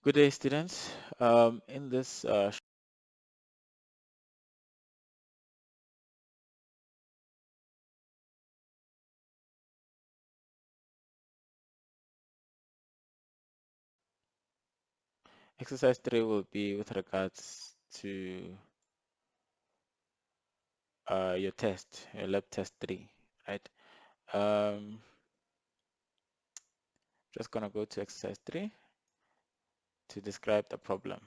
Good day, students. In this exercise 3 will be with regards to your test, your lab test 3, right? Um, just gonna go to exercise 3 to describe the problem.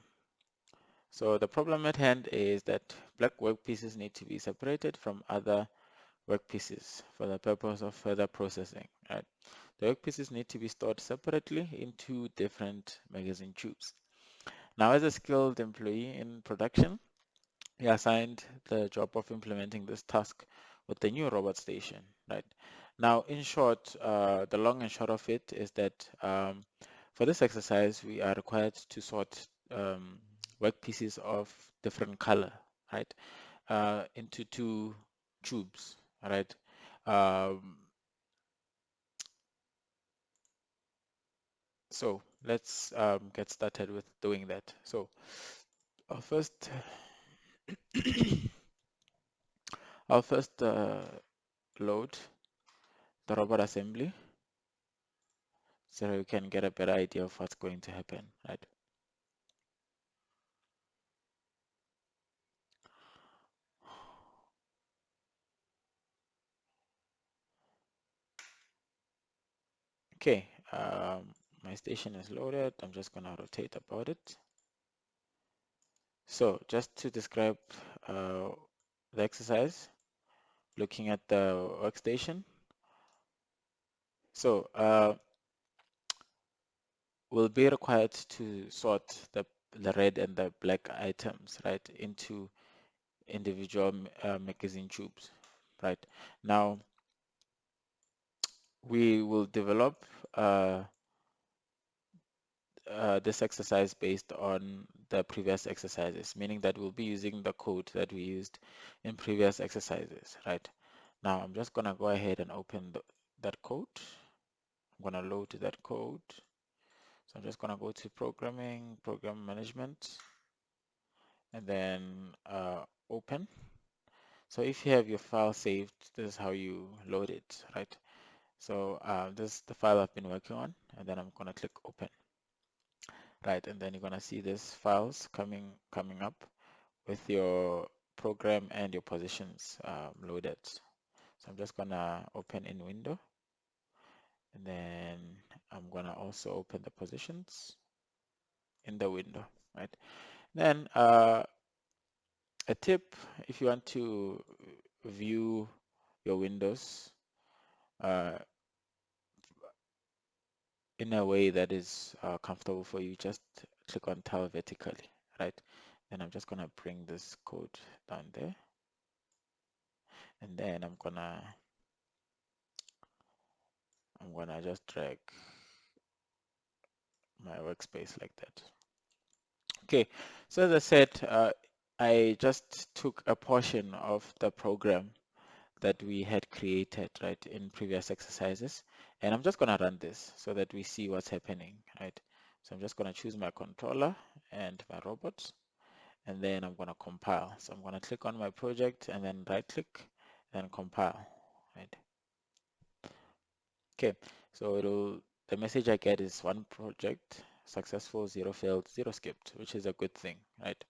So the problem at hand is that black workpieces need to be separated from other workpieces for the purpose of further processing, right? The workpieces need to be stored separately in two different magazine tubes. Now, as a skilled employee in production, he assigned the job of implementing this task with the new robot station, right? Now, in short, the long and short of it is that for this exercise, we are required to sort work pieces of different color, right, into two tubes, right? Um, so let's get started with doing that. So I'll first, I'll first load the robot assembly so you can get a better idea of what's going to happen, right? Okay, my station is loaded. I'm just gonna rotate about it. So just to describe uh, the exercise, looking at the workstation. So we'll be required to sort the red and the black items, right, into individual magazine tubes, right? Now we will develop this exercise based on the previous exercises, meaning that we'll be using the code that we used in previous exercises, right? Now I'm just gonna go ahead and open that code. I'm gonna load that code. So I'm just gonna go to programming, program management, and then open. So if you have your file saved, this is how you load it, right? So this is the file I've been working on, and then I'm gonna click open, right? And then you're gonna see these files coming up with your program and your positions loaded. So I'm just gonna open in window, and then I'm gonna also open the positions in the window, right? Then a tip, if you want to view your windows uh, in a way that is comfortable for you, just click on tile vertically, right? Then I'm just gonna bring this code down there, and then I'm gonna just drag my workspace like that. Okay, so as I said, I just took a portion of the program that we had created, right, in previous exercises, and I'm just gonna run this so that we see what's happening, right? So I'm just gonna choose my controller and my robot, and then I'm gonna compile. So I'm gonna click on my project and then right click and compile, right? Okay, so the message I get is one project successful, zero failed, zero skipped, which is a good thing, right?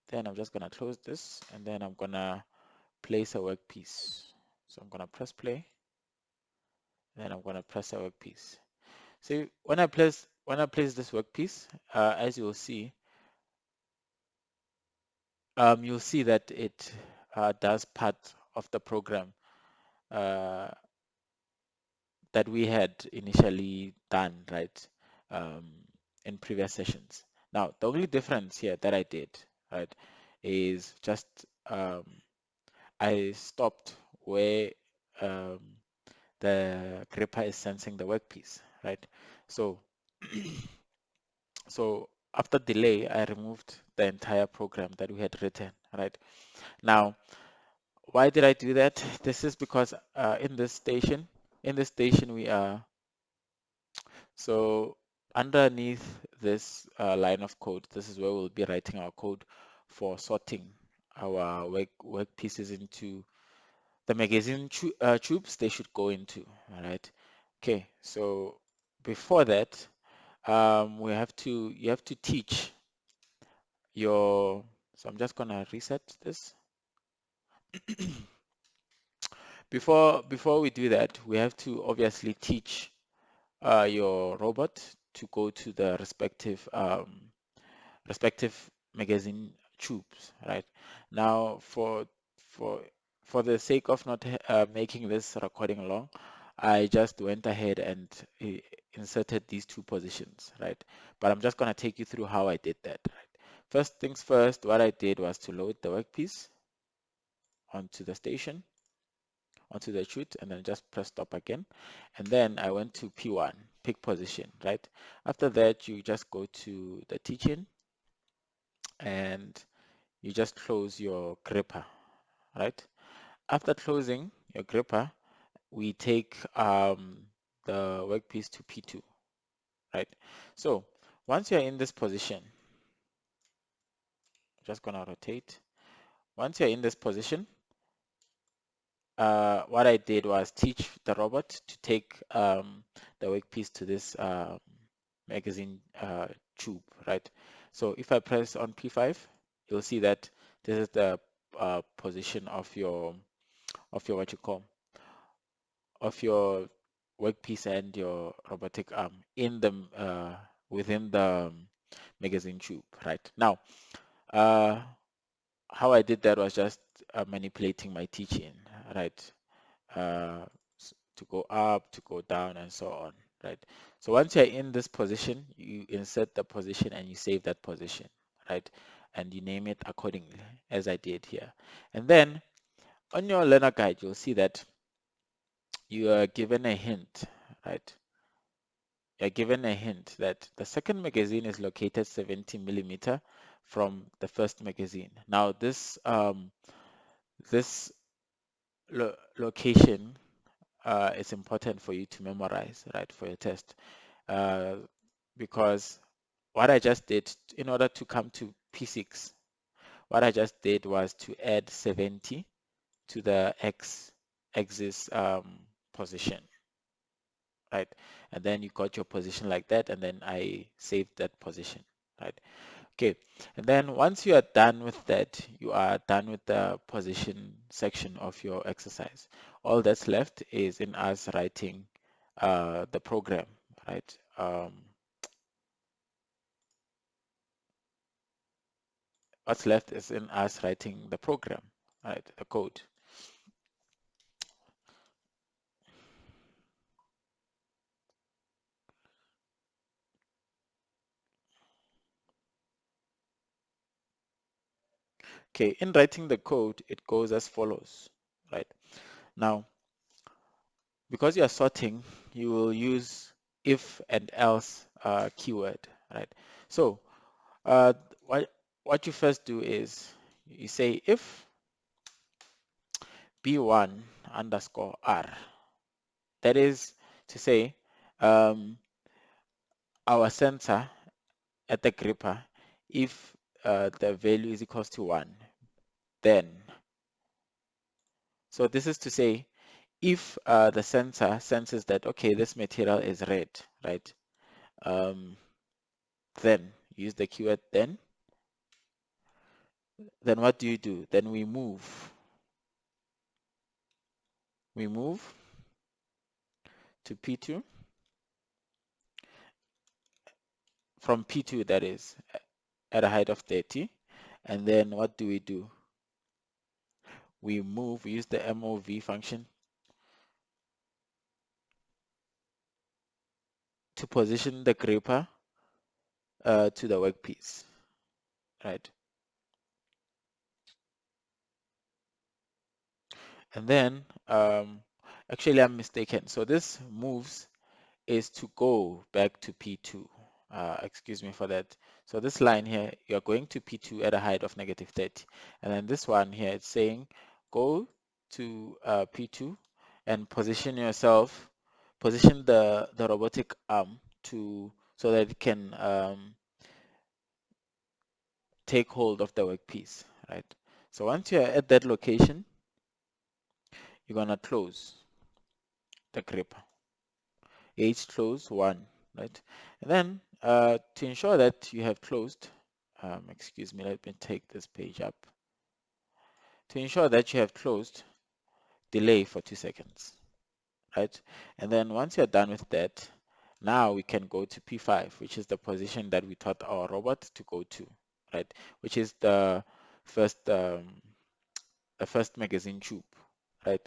Then I'm just gonna close this and then I'm gonna place a workpiece. So I'm gonna press play, then I'm gonna press a workpiece. So when I place this workpiece, as you'll see that it does part of the program uh, that we had initially done, right, um, in previous sessions. Now, the only difference here that I did, right, is just I stopped where um, the gripper is sensing the workpiece, right? So, so after delay, I removed the entire program that we had written, right? Now, why did I do that? This is because in this station we are so underneath this line of code, this is where we'll be writing our code for sorting our work pieces into the magazine tubes they should go into. All right. Okay. So before that, you have to teach your. So I'm just gonna reset this. Before we do that, we have to obviously teach your robot to go to the respective magazine tubes, right? Now, for for the sake of not making this recording long, I just went ahead and inserted these two positions, right? But I'm just gonna take you through how I did that, right? First things first, what I did was to load the workpiece onto the station, onto the chute, and then just press stop again. And then I went to P1, pick position, right? After that, you just go to the teaching and you just close your gripper, right? After closing your gripper, we take the workpiece to P2, right? So once you're in this position, just gonna rotate. Once you're in this position, what I did was teach the robot to take the workpiece to this magazine tube, right? So if I press on P5, you'll see that this is the position of your what you call of your workpiece and your robotic arm in the within the magazine tube, right? Now, uh, how I did that was just manipulating my teaching, right? Uh, to go up, to go down, and so on, right? So once you're in this position, you insert the position and you save that position, right? And you name it accordingly, as I did here. And then on your learner guide, you'll see that you are given a hint, right? You're given a hint that the second magazine is located 70 millimeter from the first magazine. Now, this location is important for you to memorize, right, for your test, uh, because what I just did in order to come to P6, what I just did was to add 70 to the axis position, right? And then you got your position like that, and then I saved that position, right? Okay, and then once you are done with that, you are done with the position section of your exercise. All that's left is in us writing the program, right? What's left is in us writing the program, right? The code. Okay, in writing the code, it goes as follows, right? Now, because you are sorting, you will use if and else keyword, right? So uh, what what you first do is you say if b1 underscore r. That is to say um, our sensor at the gripper, if the value is equals to 1, then so this is to say if the sensor senses that okay, this material is red, right? Then use the keyword then what do? Then we move to P2, from P2 that is at a height of 30, and then what do? We use the MOV function to position the gripper to the workpiece, right? And then actually I'm mistaken. So this moves is to go back to P2. Excuse me for that. So this line here, you're going to P2 at a height of -30. And then this one here, it's saying go to P2 and position the robotic arm to so that it can take hold of the workpiece, right? So once you're at that location, you're gonna close the gripper. H close 1, right? And then to ensure that you have closed, excuse me, let me take this page up. To ensure that you have closed, delay for 2 seconds, right? And then once you're done with that, now we can go to P5, which is the position that we taught our robot to go to, right? Which is first the first magazine tube, right?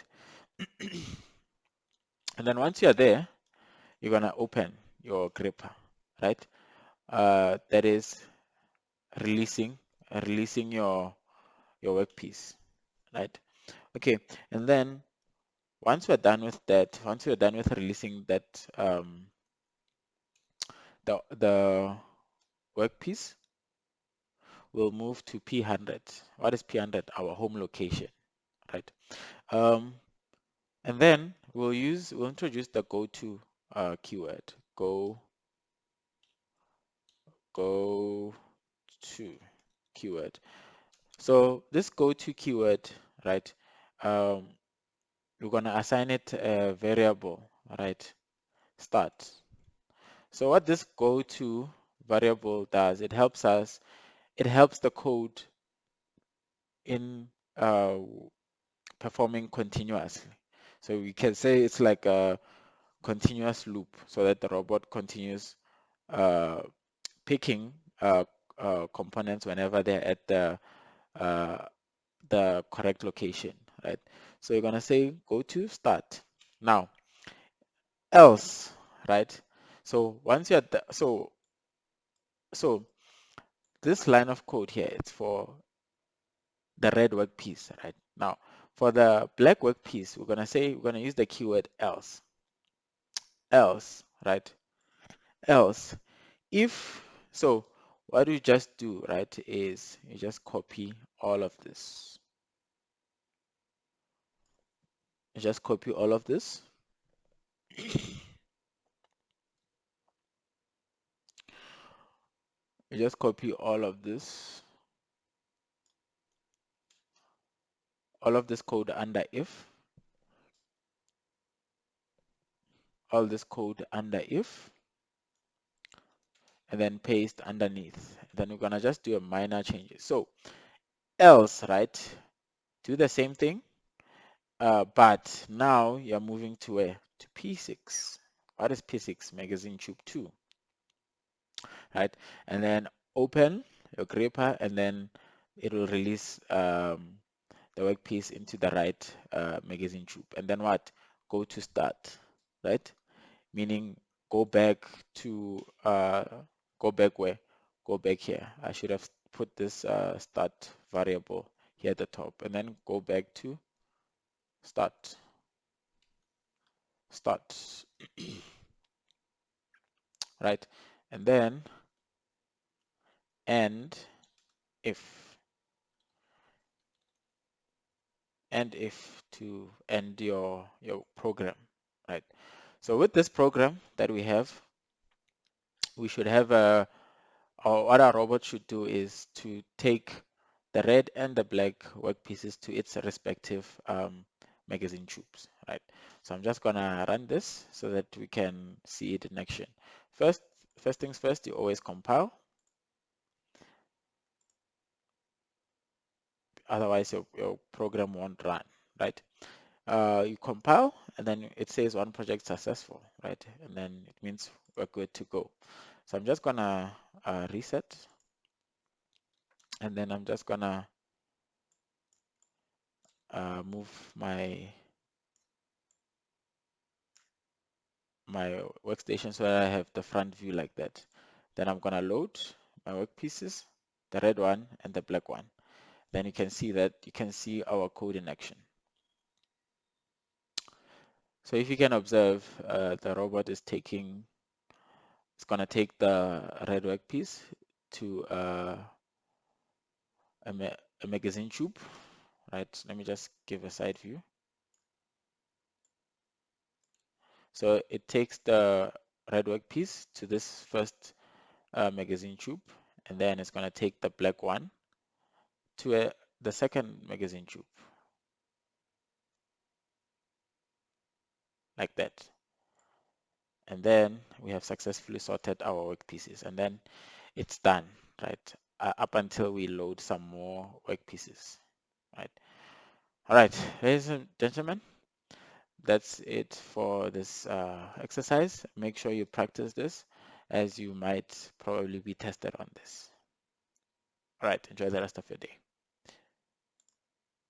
And then once you're there, you're gonna open your gripper, right? That is releasing your workpiece, right? Okay, and then once we're done with that, once we're done with releasing that the workpiece, we'll move to P100. What is P100? Our home location, right? Um, and then we'll introduce the go to keyword. Go to keyword. So this go to keyword, right? Um, we're gonna assign it a variable, right? Start. So what this go to variable does, it helps the code in performing continuously. So we can say it's like a continuous loop, so that the robot continues uh, picking components whenever they're at uh, the correct location, right? So you're gonna say go to start. Now, else, right? So once you're so this line of code here, it's for the red workpiece, right? Now, for the black workpiece, we're gonna use the keyword else, right? Else, if so, what you just do, right, is you just copy all of this. You just copy all of this. You just copy all of this code under if, all this code under if, and then paste underneath. Then we're gonna just do a minor changes. So else, right? Do the same thing, but now you're moving to where? To P6. What is P6? Magazine tube 2, right? And then open your gripper, and then it will release the workpiece into the right magazine tube. And then what? Go to start, right? Meaning go back to go back where? Go back here. I should have put this start variable here at the top, and then go back to start. Right? And then end if to end your program, right? So with this program that we have, we should have or what our robot should do is to take the red and the black workpieces to its respective magazine tubes, right? So I'm just gonna run this so that we can see it in action. First things first, you always compile, otherwise your program won't run, right? You compile, and then it says one project successful, right? And then it means we're good to go. So I'm just gonna reset, and then I'm just gonna move my workstation so that I have the front view like that. Then I'm gonna load my work pieces, the red one and the black one. Then you can see our code in action. So if you can observe, the robot is it's gonna take the red work piece to a magazine tube, right? Let me just give a side view. So it takes the red workpiece to this first magazine tube, and then it's going to take the black one to the second magazine tube, like that. And then we have successfully sorted our workpieces, and then it's done, right? Up until we load some more workpieces, right? All right, ladies and gentlemen, that's it for this exercise. Make sure you practice this, as you might probably be tested on this. All right, enjoy the rest of your day.